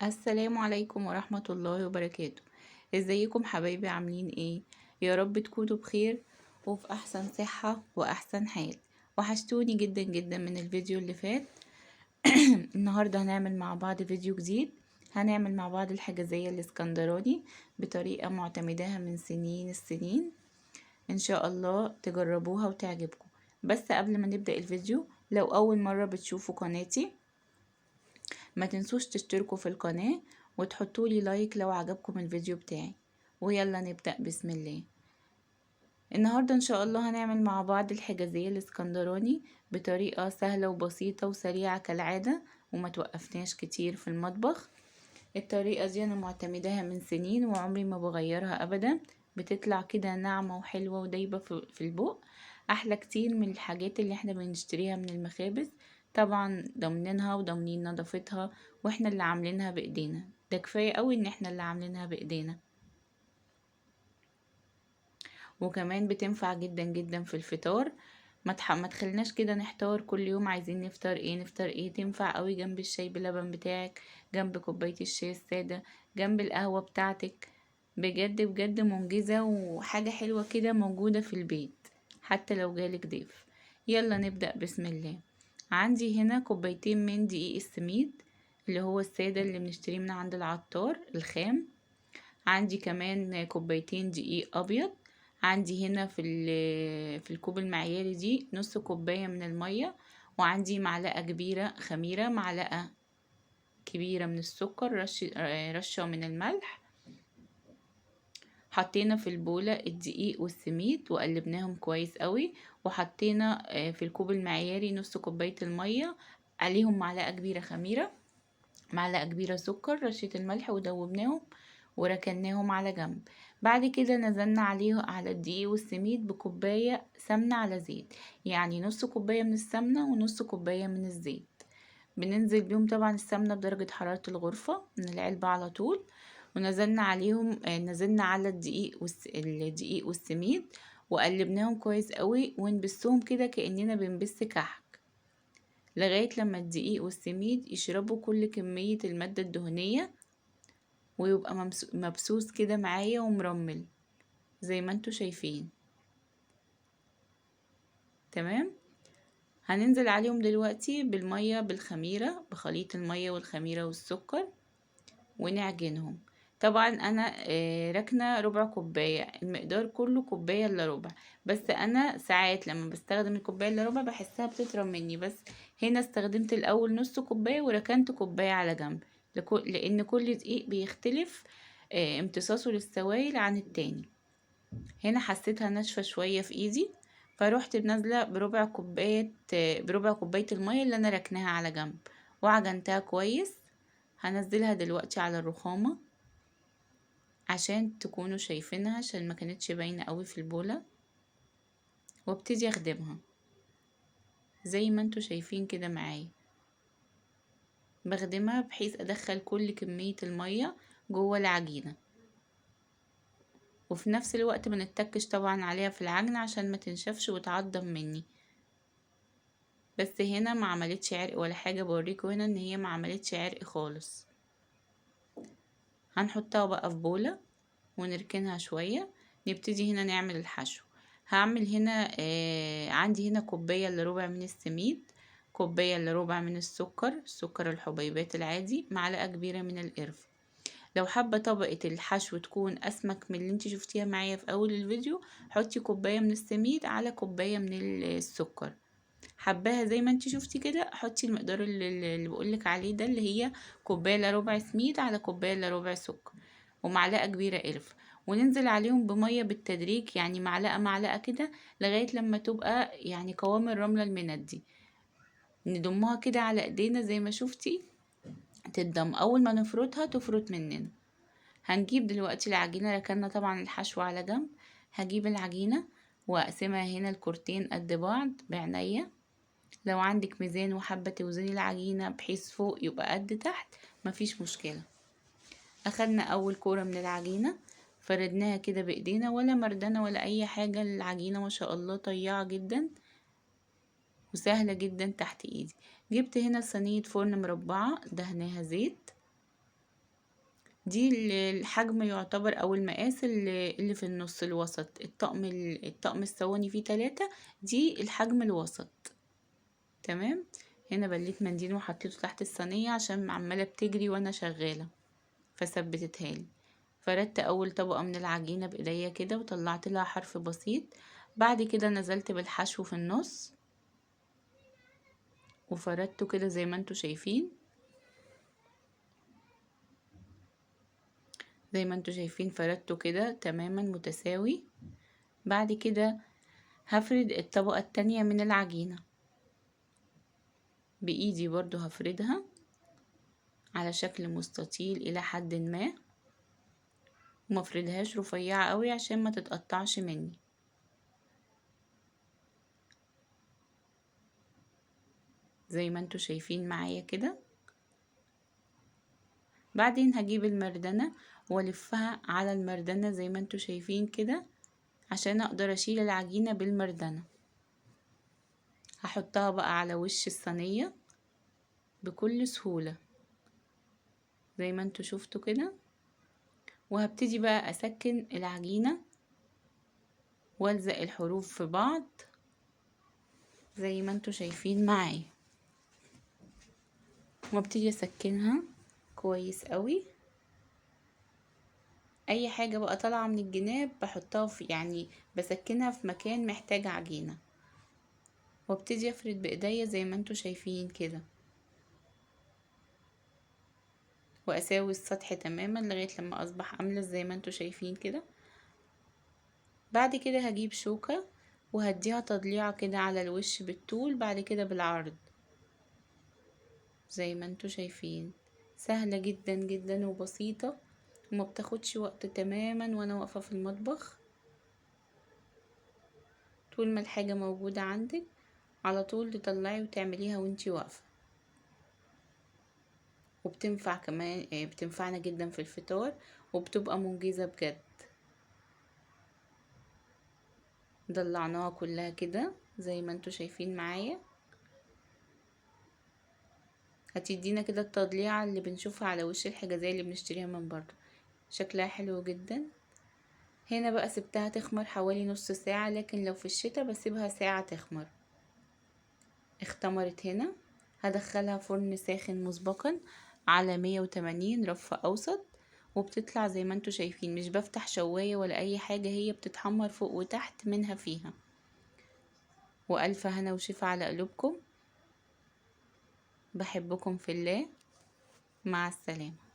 السلام عليكم ورحمة الله وبركاته. ازيكم حبايبي، عاملين ايه؟ يا رب تكونوا بخير وفي احسن صحة واحسن حال. وحشتوني جدا جدا من الفيديو اللي فات. النهاردة هنعمل مع بعض فيديو جديد. هنعمل مع بعض الحجازية الاسكندراني بطريقة معتمداها من سنين السنين. ان شاء الله تجربوها وتعجبكم. بس قبل ما نبدأ الفيديو، لو اول مرة بتشوفوا قناتي ما تنسوش تشتركوا في القناة وتحطوا لي لايك لو عجبكم الفيديو بتاعي. ويلا نبدأ بسم الله. النهاردة ان شاء الله هنعمل مع بعض الحجازية الاسكندراني بطريقة سهلة وبسيطة وسريعة كالعادة، وما توقفناش كتير في المطبخ. الطريقة دي انا معتمداها من سنين وعمري ما بغيرها ابدا. بتطلع كده ناعمة وحلوة ودايبة في البوق، احلى كتير من الحاجات اللي احنا بنشتريها من المخابز. طبعا ضامنينها وضامنين نظافتها، واحنا اللي عاملينها بايدينا. ده كفاية قوي ان احنا اللي عاملينها بايدينا. وكمان بتنفع جدا جدا في الفطار. ما تخليناش كده نحتار كل يوم عايزين نفطر ايه نفطر ايه. تنفع قوي جنب الشاي بلبن بتاعك، جنب كوباية الشاي السادة، جنب القهوة بتاعتك. بجد بجد منجزة وحاجة حلوة كده موجودة في البيت حتى لو جالك ضيف. يلا نبدأ بسم الله. عندي هنا كوبايتين من دقيق السميد اللي هو السادة اللي بنشتريه من عند العطار الخام. عندي كمان كوبايتين دقيق ابيض. عندي هنا في الكوب المعياري دي نص كوباية من المية. وعندي معلقة كبيرة خميرة، معلقة كبيرة من السكر، رشة من الملح. حطينا في البولة الدقيق والسميد وقلبناهم كويس قوي. وحطينا في الكوب المعياري نص كوباية المية، عليهم معلقة كبيرة خميرة، معلقة كبيرة سكر، رشة الملح، ودوبناهم وركناهم على جنب. بعد كده نزلنا عليه على الدقيق والسميد بكوباية سمنة على زيت، يعني نص كوباية من السمنة ونص كوباية من الزيت. بننزل بيهم طبعا السمنة بدرجة حرارة الغرفة من العلبة على طول. ونزلنا عليهم نزلنا على الدقيق والسميد وقلبناهم كويس قوي ونبسهم كده كأننا بنبس كحك، لغاية لما الدقيق والسميد يشربوا كل كمية المادة الدهنية ويبقى مبسوس كده معايا ومرمل زي ما انتوا شايفين. تمام. هننزل عليهم دلوقتي بالمية بالخميرة، بخليط المية والخميرة والسكر، ونعجنهم. طبعا انا راكنه ربع كوبايه، المقدار كله كوبايه الا ربع. بس انا ساعات لما بستخدم الكوبايه الا ربع بحسها بتترم مني، بس هنا استخدمت الاول نص كوبايه وركنت كوبايه على جنب. لان كل دقيق بيختلف امتصاصه للسوائل عن التاني. هنا حسيتها ناشفه شويه في ايدي، فروحت نازله بربع كوبايه الميه اللي انا ركناها على جنب وعجنتها كويس. هنزلها دلوقتي على الرخامه عشان تكونوا شايفينها، عشان ما كانتش باينه قوي في البوله. وابتدي اخدمها زي ما انتوا شايفين كده معايا. بخدمها بحيث ادخل كل كميه الميه جوه العجينه، وفي نفس الوقت ما نتكش طبعا عليها في العجن عشان ما تنشفش وتعضم مني. بس هنا ما عملتش عرق ولا حاجه، بوريكم هنا ان هي ما عملتش عرق خالص. هنحطها بقى في بوله ونركنها شويه. نبتدي هنا نعمل الحشو. هعمل هنا عندي هنا كوباية الا ربع من السميد، كوباية الا ربع من السكر الحبيبات العادي، معلقة كبيرة من القرفة. لو حابة طبقة الحشو تكون اسمك من اللي انت شفتيها معايا في اول الفيديو، حطي كوباية من السميد على كوباية من السكر. حباها زي ما انت شفتي كده، حطي المقدار اللي بقولك عليه ده، اللي هي كوباية الا ربع سميد على كوباية الا ربع سكر ومعلقة كبيرة قرفة. وننزل عليهم بمية بالتدريج، يعني معلقة معلقة كده لغاية لما تبقى يعني قوام الرملة المندي. نضمها كده على ايدينا زي ما شفتي تتضم. اول ما نفرطها تفرط مننا. هنجيب دلوقتي العجينة، ركنا طبعا الحشو على جنب. هجيب العجينة واقسمها هنا الكورتين قد بعض بعناية. لو عندك ميزان وحابة توزني العجينة بحيث فوق يبقى قد تحت مفيش مشكلة. اخدنا اول كورة من العجينة، فردناها كده بايدينا ولا مردانة ولا اي حاجة. العجينة ما شاء الله طيعة جدا وسهلة جدا تحت ايدي. جبت هنا صينية فرن مربعة دهناها زيت، دي الحجم يعتبر او المقاس اللي في النص الوسط. الطقم الصواني فيه 3، دي الحجم الوسط. تمام. هنا بليت منديل وحطيته تحت الصينية عشان عمالة بتجري وانا شغالة فثبتتها لي. فردت اول طبقة من العجينة بايديا كده وطلعت لها حرف بسيط. بعد كده نزلت بالحشو في النص وفردته كده زي ما انتوا شايفين. زي ما انتوا شايفين فردته كده تماما متساوي. بعد كده هفرد الطبقة التانية من العجينة بإيدي، برضو هفردها على شكل مستطيل إلى حد ما، ومفردهاش رفيعة قوي عشان ما تتقطعش مني. زي ما انتوا شايفين معايا كده. بعدين هجيب المردنة والفها على المردنة زي ما انتوا شايفين كده عشان اقدر اشيل العجينة بالمردنة. هحطها بقى على وش الصينية بكل سهولة زي ما انتوا شفتوا كده. وهبتدي بقى اسكن العجينة والزق الحروف في بعض زي ما انتوا شايفين معايا، وابتدي اسكنها كويس قوي. اي حاجة بقى طالعة من الجناب بحطها في، يعني بسكنها في مكان محتاج عجينة، وابتدي افرد بايديا زي ما انتوا شايفين كده، واساوي السطح تماما لغاية لما اصبح املس زي ما انتوا شايفين كده. بعد كده هجيب شوكة وهديها تضليعة كده على الوش بالطول، بعد كده بالعرض زي ما انتوا شايفين. سهلة جدا جدا وبسيطة وما بتاخدش وقت تماما وانا واقفة في المطبخ. طول ما الحاجة موجودة عندك على طول تطلعي وتعمليها وانتي واقفة. وبتنفع كمان، بتنفعنا جدا في الفطار وبتبقى منجزة بجد. ضلعناها كلها كده زي ما انتوا شايفين معايا. هتدينا كده التضليعة اللي بنشوفها على وش الحجازية اللي بنشتريها من بره. شكلها حلو جدا. هنا بقى سبتها تخمر حوالي نص ساعة، لكن لو في الشتاء بسيبها ساعة تخمر. اختمرت هنا. هدخلها فرن ساخن مسبقا على 180 رف اوسط، وبتطلع زي ما انتوا شايفين. مش بفتح شواية ولا اي حاجة، هي بتتحمر فوق وتحت منها فيها. والف هنا وشفا على قلوبكم. بحبكم في الله. مع السلامة.